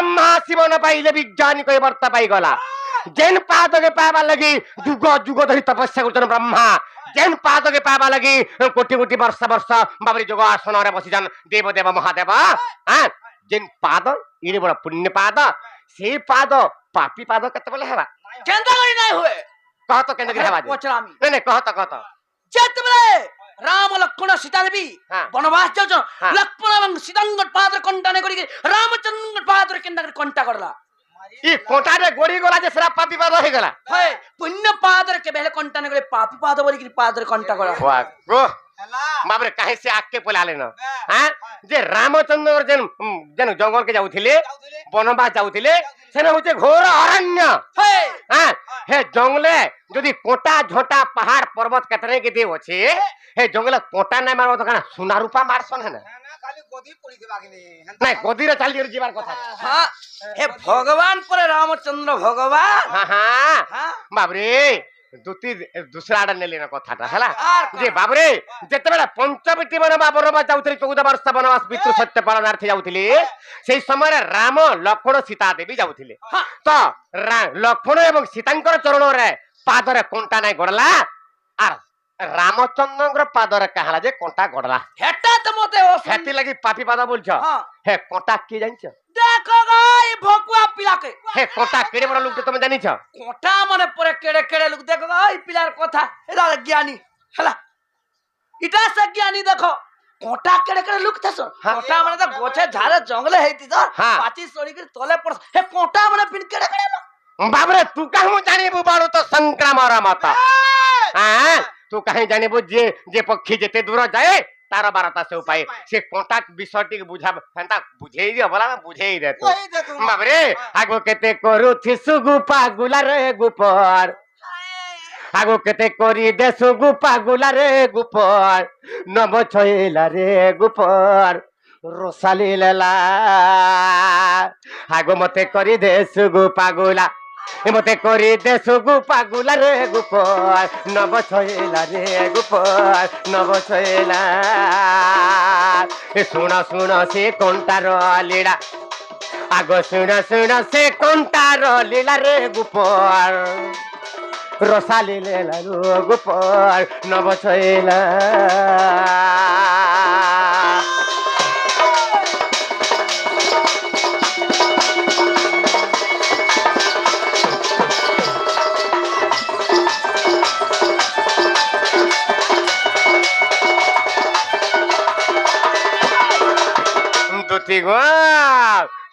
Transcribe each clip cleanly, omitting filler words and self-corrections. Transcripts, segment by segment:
ब्रह्मा शिव न पाइले विज्ञानी कोई वर्ता पाई गला जेन पाद के पावा लगी जुग जुग धरी तपस्या करछन ब्रह्मा जेन पाद के पावा लगी कोटि कोटि वर्ष वर्ष बाबरी जोग आसन रे बसिजन देव देव महादेव हां जेन पाद इने बड़ा पुण्य पाद से पाद पापी पाद केते बोले हेबा केंदा करी नहीं हुए कह तो केंदा हेबा पचरामी नहीं नहीं कह तो जत बले राम लक्ष्मण सीता देवी वनवास जाउछ लक्ष्मण एवं सीतांगट पादर कंटा ने करी रामचंद्र पादर केंदा करी कंटा करला ई कोटा रे गोड़ी गोला जे सरा पापी पाद हो गला है पुण्य पादर के बेले कंटा ने करे पापी पाद बोली कि पादर कंटा करा वाह गो बाबरे काहे से आके पलाले न हां जे रामचंद्र जन जन जंगल के जाउथिले वनवास जाउथिले सेने होचे घोर अरण्य है हां हे जंगले जदी कोटा झोटा पहाड़ पर्वत कतरे के देव छे हे जंगल कोटा नै मारबो त कना सोना रूपा मारसन है ना खाली गोदी पड़ी देबा के नहीं गोदी रे चल जीवार कथा हां हे भगवान पर रामचंद्र भगवान हां हां बाबरे दुती दूसरा आड़ ने लेना कथाटा हला जे बाबरे जते बेला पंचवटी वनवास जाउथले 14 वर्ष वनवास पितृ सत्य पालनार्थी जाउथले सेही समय राम लक्ष्मण सीता देवी जाउथले तो लक्ष्मण एवं सीतांकर चरण रे पाद रे कोंटा नै गडला आर रामचंद्र पाद रे कहला जे कोंटा गडला हेटा त मते ओ हेती लागि पापी पाद बोलछ हे कोंटा की जानिछ देखो गाय भकुआ पिला के हे कोंटा केडे बड़ लोक तुम जानिछ कोटा माने परे केडे केडे लोक देखो गाय पिलार कथा एला ज्ञानी हला इटा से ज्ञानी देखो कोटा केडे केडे लोक थस कोटा माने त गोछे झारे जंगले हेती त पाची सोड़ी के तले पड़ हे कोटा माने पिन केडे केडे बाबरे तू कहू जानिबु बाड़ू तो संक्राम माता हां तू कहीं जानिबु जे पक्षी जेते दूर जाए तार बारता से उपाय से कांटेक्ट विषयटी बुझा फंता बुझेई दे बोला बुझेई दे तू बाबरे आगो केते करू थिसु गुपा गुला रे गुपर आगो केते करी देसु गुपा गुला रे गुपर नब छइला रे गुपर रोसाली लेला आगो मते करी देसु गुपा गुला मते करी देसु गुपा गुला रे गुपर नब छइला रे गुपर नब छइला सुना सुना से कंटार लीला आगो सुना सुना से कंटार लीला रे गुपर रोसाली लेला रो गुपर नब छइला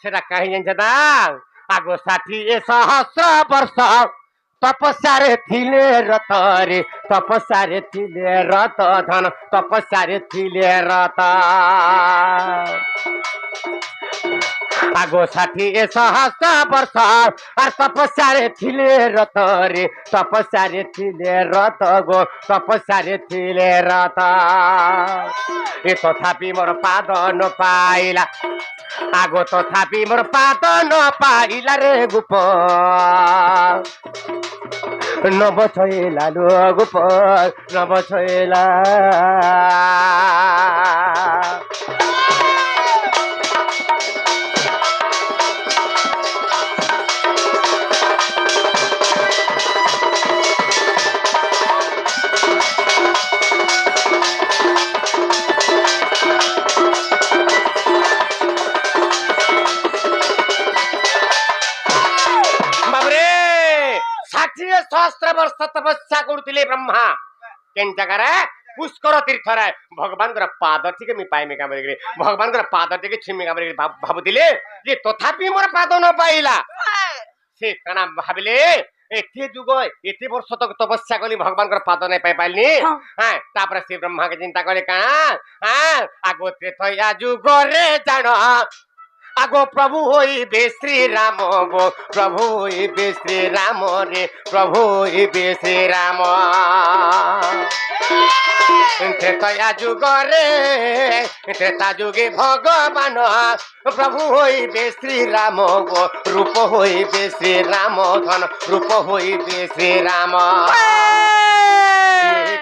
सेटा कहीं जानिछदा आगो 60 सहस्र वर्ष तपस्यारे थिले रत रे तपस्यारे थिले रत धन तपस्यारे थिले रत आगो 60 सहस्र वर्ष आर तपस्यारे थिले रत रे तपस्यारे थिले रत गो तपस्यारे थिले रत ए तथापि मोर पाद न पाइला आगो तथापि मोर पाद न पाइला रे गुपर नब छइला लो गुपर नब छइला सहस्र वर्ष तपस्या करुले ब्रह्मा केन जगह पुष्कर तीर्थ रे भगवान पाद टिके मी पाइमे काम रे भगवान पाद टिके छिमे काम रे भाबुतिले जे तथापि मोर पाद न पाइला से कना भाबिले एते जुग एते वर्ष तक तपस्या कली भगवान पाद नै पाइ पाइलनी हां तापर से ब्रह्मा के चिंता करे का हां आगो त्रेतया जुग रे जान आगो प्रभु होई बे श्री राम गो प्रभु होई बे श्री राम रे प्रभु होई बे श्री राम त्रेतया जुग रे त्रेता जुगे भगवान प्रभु होई बे श्री राम गो रूप होई बे श्री राम धन रूप होई बे श्री राम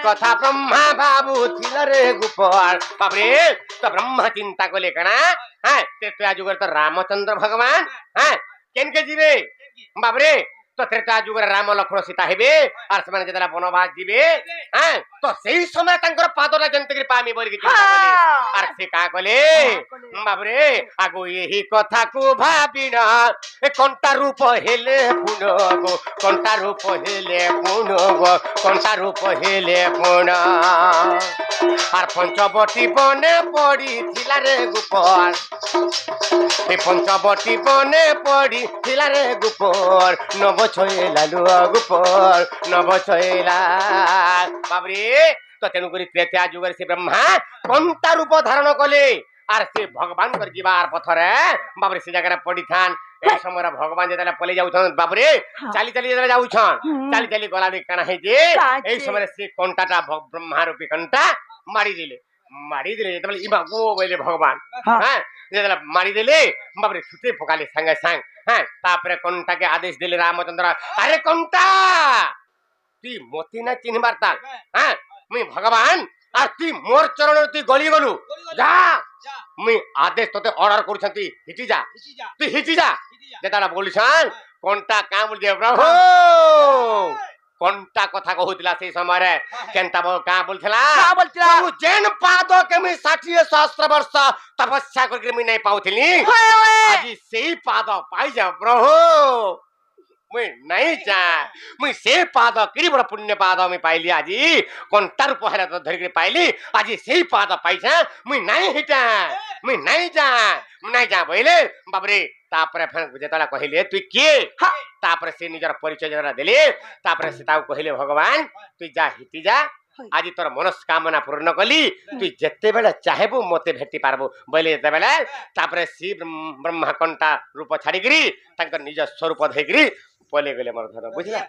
কথা ব্রহ্মা ভাবুছিল রে গোপর বাবরে তো ব্রহ্মা চিন্তা কলে কানা হ্যাঁ ত্রেতা যুগের তো রামচন্দ্র ভগবান হ্যাঁ কেনকে ଯିବେ বাবরে তো ত্রেতা যুগের রাম লক্ষ্মণ সীতা হেবে আর ସେମାନେ যেତେବେଳେ বনবাস ଯିବେ হ্যাঁ তো সেই সময় তাଙ୍କର পাদটা যেମିତି କରି ପାମି ବୋଲିକି ଚିନ୍ତା କଲେ আর সে কা কলে বাবরে আগো ଏହି କଥାକୁ ଭାବିନ ଏ କଣ୍ଟା ରୂପ ହେଲେ ପୁନ গো কণ্টা রূপ হেলে পুন গো কণ্টা রূপ হেলে পুন আর পঞ্চবটী বনে পড়িଥିଲା রে গোপর এ পঞ্চবটী বনে পড়িଥିଲା রে গোপর নব ছয়লা লুয়া গোপর নব ছয়লা বাবরে তো তেণু করে ত্রেতা যুগের সে ব্রহ্মা কণ্টা রূপ ধারণ কলে আর সে ভগবান ଯିବାର পথরে বাবরে সে জায়গায় পড়িথান এই সময় ভগবান যেতে পলে যাউছন বাবরে চালি চালি যেতে যাউছন চালি চালি গলা রে কানা হই যে এই সময় সে কণ্টাটা ব্রহ্মা রূপী কণ্টা মারি দিলে যেতে ইবা গো বলে ভগবান হ্যাঁ যেতে মারি দিলে বাবরে ছুটে পকালে সঙ্গে সঙ্গ হ্যাঁ তারপরে কণ্টাকে আদেশ দিলে রামচন্দ্র আরে কণ্টা তুই মতি না চিনবার তাল হ্যাঁ মুই ভগবান আর তুই মোর চরণ তুই গলি গলু যা মুই আদেশ তোতে অর্ডার করছন্তি হিটি যা তুই হিটি যা যেটা বলিছান কোনটা কাম বলি প্রভু কোনটা কথা কহুতিলা সেই সময় কেনটা কা বলছিলা প্রভু যেন পাদ কে মুই 60 সহস্র বর্ষ তপস্যা করি মুই নাই পাউছিলি আজি সেই পাদ পাই যা প্রভু মুই নাই যা মুই সে পাদ কিরি বড় পুণ্য পাদ আমি পাইলি আজি কোনটার পহরা তো ধরি পাইলি আজি সেই পাদ পাইছা মুই নাই হিটা মুই নাই যা বইলে বাবরে তারপরে যেতলা কহিলে তুই কে তারপরে সে নিজের পরিচয় যেটা দিলে তারপরে সে তাও কহিলে ভগবান তুই যা হিটি যা আজি তোর মনস্কামনা পূর্ণ কলি তুই যেতেবেলে চাহেবু মতে ভেটি পারবু বলে যেতেবেলে তারপরে সে ব্রহ্মা কণ্টা রূপ ছাড়িকি তাঙ্কর নিজ স্বরূপ ধরিকি পলে গেলে মোর ধর বুঝলা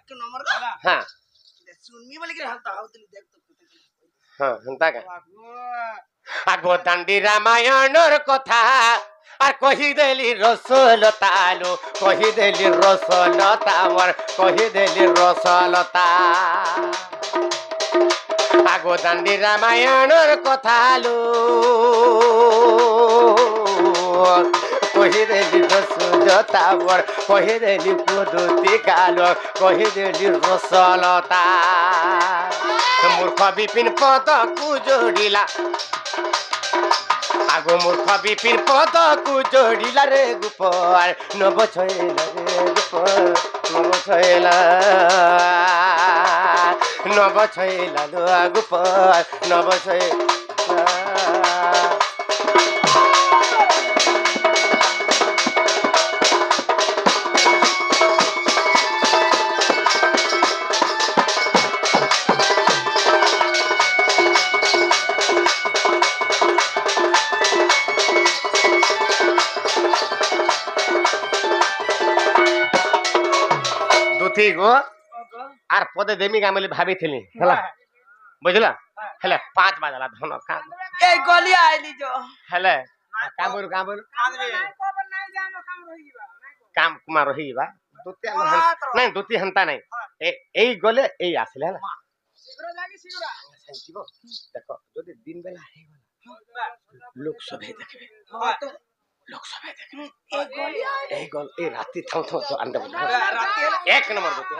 হ্যাঁ হ্যাঁ হেন্তা কা আগো দান্ডি রামায়ণর কথা আর কহিদেলি রসলতা লো কহিদেলি রসলতা মোর কহিদেলি রসলতা আগো দান্ডি রামায়ণর কথা লো কহিদেলি রসলতা মোর কহিদেলি পদতি কালো কহিদেলি রসলতা মূর্খ বিপিন পদকু যোড়িলা আগো মূর্খ বিপিন পদকু যোড়িলা রে গোপর নব ছয়লা রে গোপর নব ছয়লা লো গোপর নব ছয়লা গো আর পদে দেমি গামলি ভাবিছিলি হেলা বুঝলা হেলে 5 বাজলা ধন কাম এই গলি আইলি जो হেলে কাম বল কাম কুমার রহিবা দুতি নাই দুতি হন্তা নাই এই গলে এই আসলে হেলা শীঘ্র দেখো যদি দিন বেলা হই গলা লোক সবে দেখবে লোক সবাই দেখবে এই গল এই রাতে থাও আন্ডা এক নম্বর দুতি